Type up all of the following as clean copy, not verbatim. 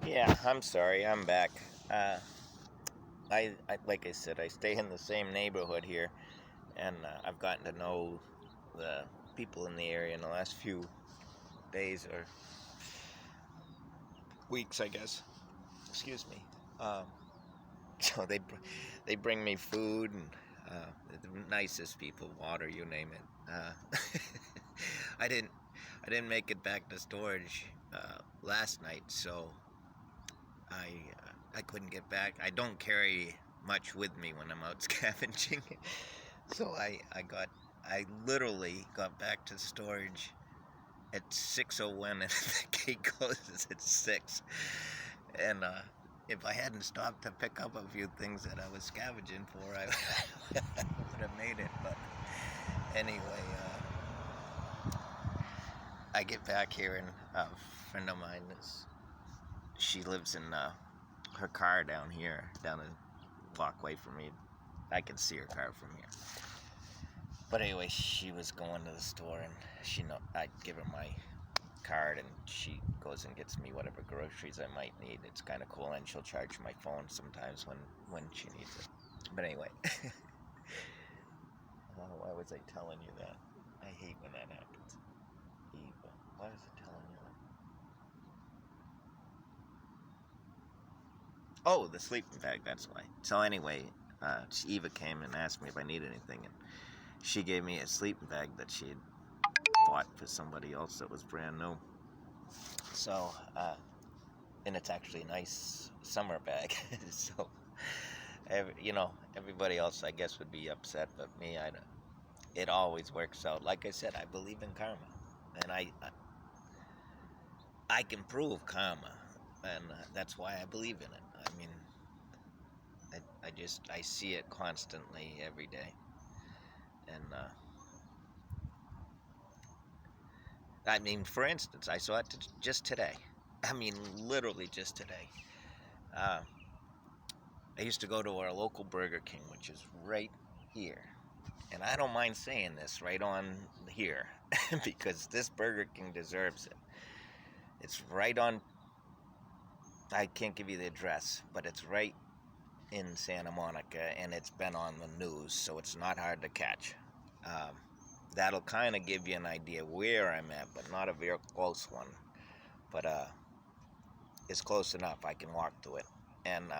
Yeah, I'm sorry. I'm back. Uh, I like I said, I stay in the same neighborhood here, and I've gotten to know the people in the area in the last few days or weeks, I guess. Excuse me. Um, so they bring me food and the nicest people, water, you name it. I didn't I didn't make it back to storage last night, so I couldn't get back. I don't carry much with me when I'm out scavenging, so I literally got back to storage at 6:01, and the gate closes at 6. And if I hadn't stopped to pick up a few things that I was scavenging for, I would have made it. But anyway, I get back here, and a friend of mine she lives in her car down here, down a walkway from me. I can see her car from here. But anyway, she was going to the store, and I give her my card, and she goes and gets me whatever groceries I might need. It's kind of cool, and she'll charge my phone sometimes when she needs it. But anyway, why was I telling you that? I hate when that happens. Eva, why was I telling you that? Oh, the sleeping bag. That's why. So anyway, Eva came and asked me if I needed anything, and she gave me a sleeping bag that she had bought for somebody else that was brand new. So, and it's actually a nice summer bag. So, everybody else I guess would be upset, but me, I don't. It always works out. Like I said, I believe in karma, and I can prove karma, and that's why I believe in it. I mean, I see it constantly every day, and I mean, for instance, I saw it just today. I mean, literally just today. Uh, I used to go to our local Burger King, which is right here. And I don't mind saying this right on here because this Burger King deserves it. It's right on, I can't give you the address, but it's right in Santa Monica, and it's been on the news, so it's not hard to catch. Um, that'll kind of give you an idea where I'm at, but not a very close one. But it's close enough. I can walk to it. And,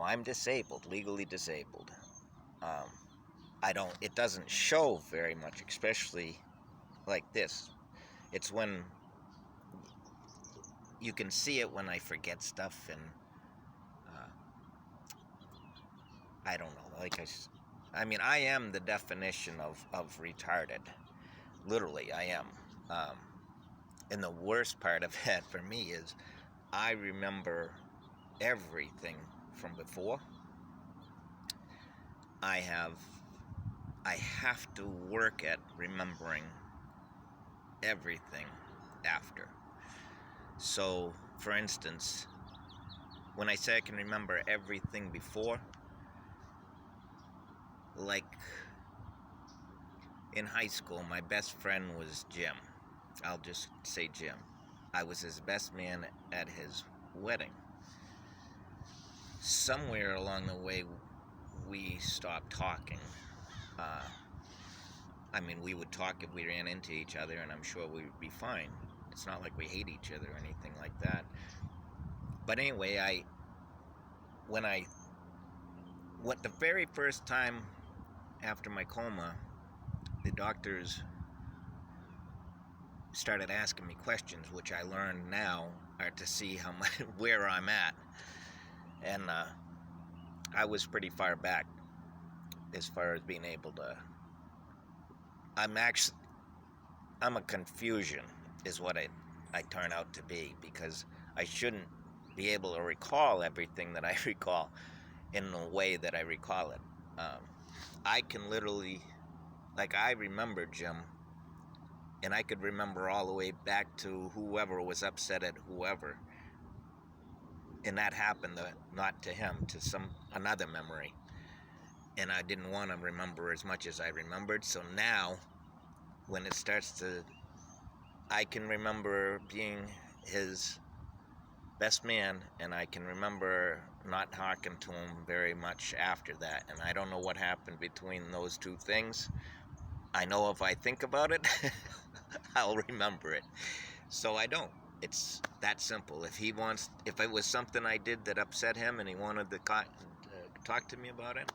I'm disabled, legally disabled. Um, it doesn't show very much, especially like this. It's when you can see it when I forget stuff, and uh, I don't know. I mean, I am the definition of retarded. Literally, I am. And the worst part of that for me is I remember everything from before. I have I have to work at remembering everything after. So, for instance, when I say I can remember everything before, like in high school, my best friend was Jim. I'll just say Jim. I was his best man at his wedding. Somewhere along the way, we stopped talking. Uh, I mean, we would talk if we ran into each other, and I'm sure we would be fine. It's not like we hate each other or anything like that. But anyway, when I, what the very first time after my coma, the doctors started asking me questions, which I learned now are to see how much where I'm at, and I was pretty far back as far as being able to. I'm actually I'm a confusion is what I turn out to be because I shouldn't be able to recall everything that I recall in the way that I recall it. Um, I can literally, like, I remember Jim, and I could remember all the way back to whoever was upset at whoever, and that happened not to him, to some another memory, and I didn't want to remember as much as I remembered. So now, when it starts to, I can remember being his best man, and I can remember not talking to him very much after that. And I don't know what happened between those two things. I know if I think about it, I'll remember it. So I don't. It's that simple. If it was something I did that upset him and he wanted to talk to me about it,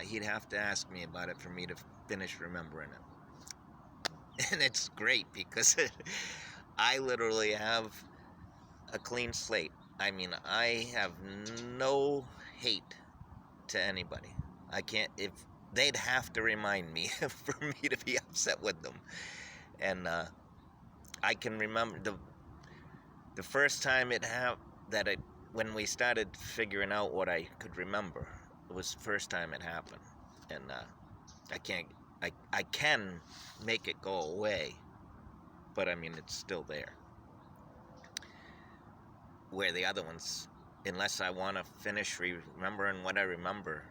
he'd have to ask me about it for me to finish remembering it. And it's great because I literally have a clean slate. I mean, I have no hate to anybody. I can't, if they'd have to remind me for me to be upset with them. And I can remember the first time when we started figuring out what I could remember, it was the first time it happened. And I can't, I can make it go away, but I mean, it's still there. Where the other ones, unless I want to finish remembering what I remember,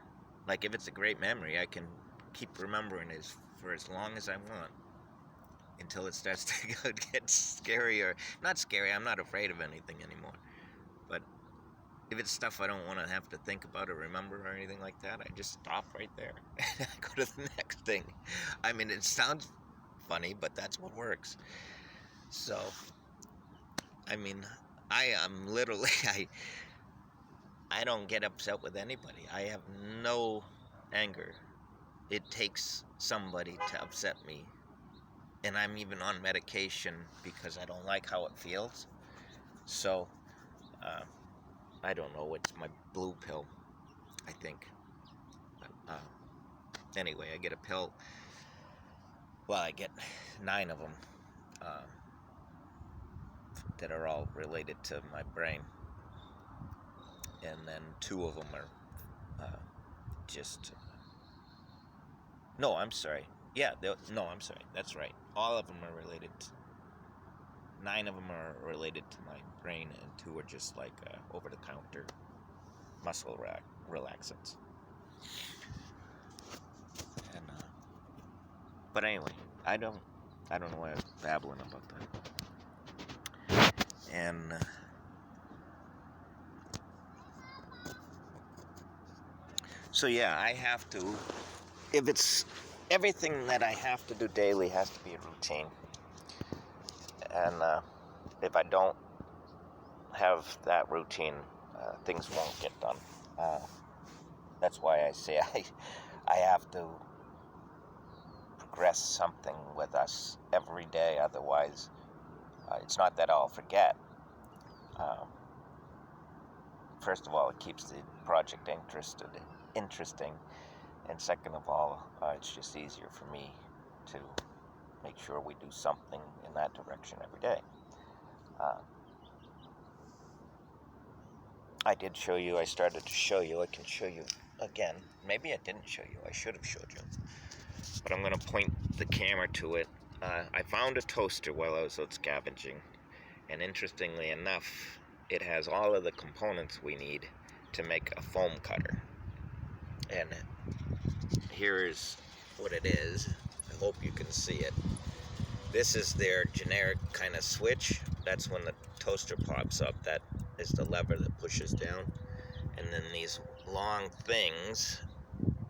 like if it's a great memory, I can keep remembering it for as long as I want until it starts to get scary, or not scary. I'm not afraid of anything anymore. But if it's stuff I don't want to have to think about or remember or anything like that, I just stop right there and I go to the next thing. I mean, it sounds funny, but that's what works. So, I mean, I am literally, I don't get upset with anybody. I have no anger. It takes somebody to upset me. And I'm even on medication because I don't like how it feels. So, I don't know. It's my blue pill, I think. But, anyway, I get a pill. Well, I get 9 of them that are all related to my brain. And then 2 of them are just... No, I'm sorry. Yeah, no, I'm sorry. That's right. All of them are related. 9 of them are related to my brain, and 2 are just like over-the-counter muscle relaxants. And but anyway, I don't know why I was babbling about that. And so yeah, I have to. If it's everything that I have to do daily has to be a routine, and if I don't have that routine, things won't get done. That's why I say I have to progress something with us every day. Otherwise, it's not that I'll forget. First of all, it keeps the project interesting, and second of all, it's just easier for me to make sure we do something in that direction every day. I did show you. I started to show you. I can show you again. Maybe I didn't show you. I should have showed you. But I'm going to point the camera to it. I found a toaster while I was out scavenging, and interestingly enough, it has all of the components we need to make a foam cutter. And here's what it is. I hope you can see it. This is their generic kind of switch. That's when the toaster pops up. That is the lever that pushes down. And then these long things,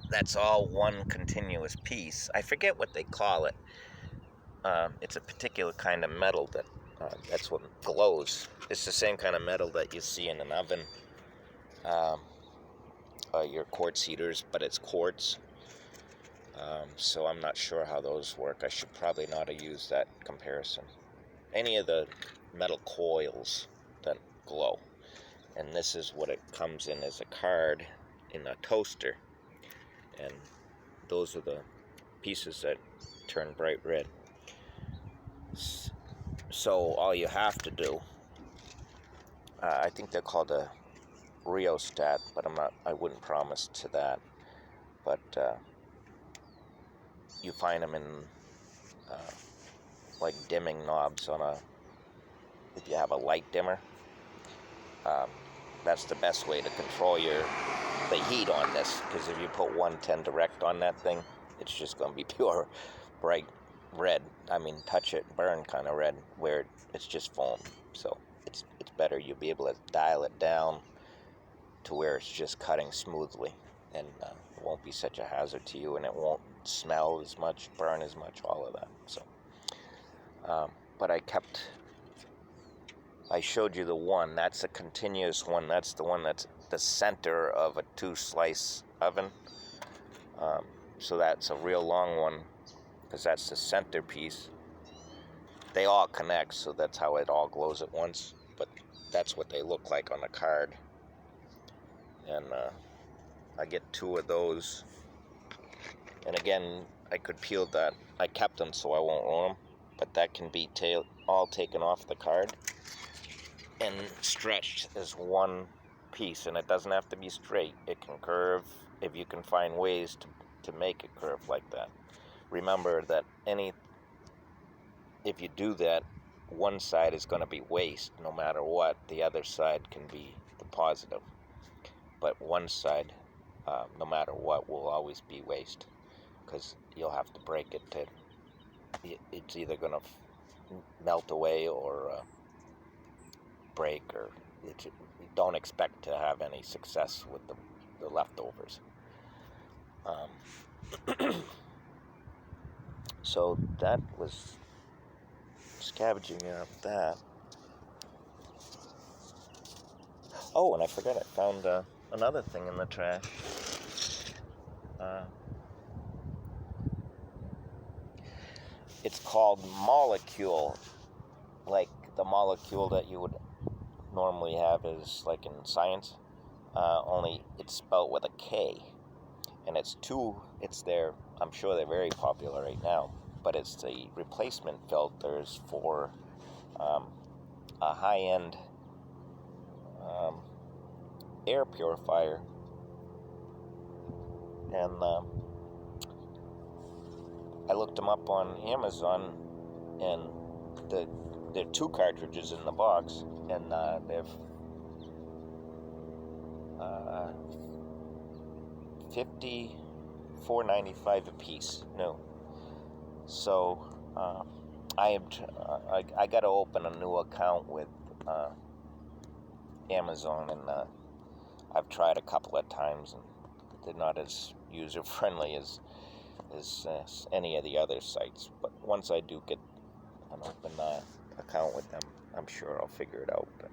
that's all one continuous piece. I forget what they call it. It's a particular kind of metal that's what glows. It's the same kind of metal that you see in an oven, your quartz heaters, but it's quartz. So I'm not sure how those work. I should probably not have used that comparison. Any of the metal coils that glow. And this is what it comes in as a card in a toaster. And those are the pieces that turn bright red. So all you have to do, I think they're called a rheostat, but I wouldn't promise to that. But you find them in like dimming knobs if you have a light dimmer. That's the best way to control the heat on this, because if you put 110 direct on that thing, it's just going to be pure bright red. I mean, touch it, burn kind of red, where it's just foam. So it's better you'll be able to dial it down to where it's just cutting smoothly, and it won't be such a hazard to you, and it won't smell as much, burn as much, all of that. So, but I showed you the one. That's a continuous one. That's the one that's the center of a 2-slice oven. So that's a real long one, because that's the centerpiece. They all connect, so that's how it all glows at once. But that's what they look like on the card. And I get 2 of those. And again, I could peel that. I kept them so I won't ruin them. But that can be all taken off the card and stretched as one piece. And it doesn't have to be straight. It can curve if you can find ways to make it curve like that. Remember that if you do that, one side is going to be waste no matter what. The other side can be the positive. But one side, no matter what, will always be waste, because you'll have to break it to, it's either going to melt away or break, or you don't expect to have any success with the leftovers. So that was scavenging out that. Oh, and I forgot, I found another thing in the trash. It's called molecule, like the molecule that you would normally have is like in science, only it's spelled with a K, and it's there. I'm sure they're very popular right now, but it's the replacement filters for a high-end air purifier, and I looked them up on Amazon, and there are 2 cartridges in the box, and they're $54.95 a piece. No, so I got to open a new account with Amazon, and I've tried a couple of times, and they're not as user friendly as any of the other sites. But once I do get an open account with them, I'm sure I'll figure it out. But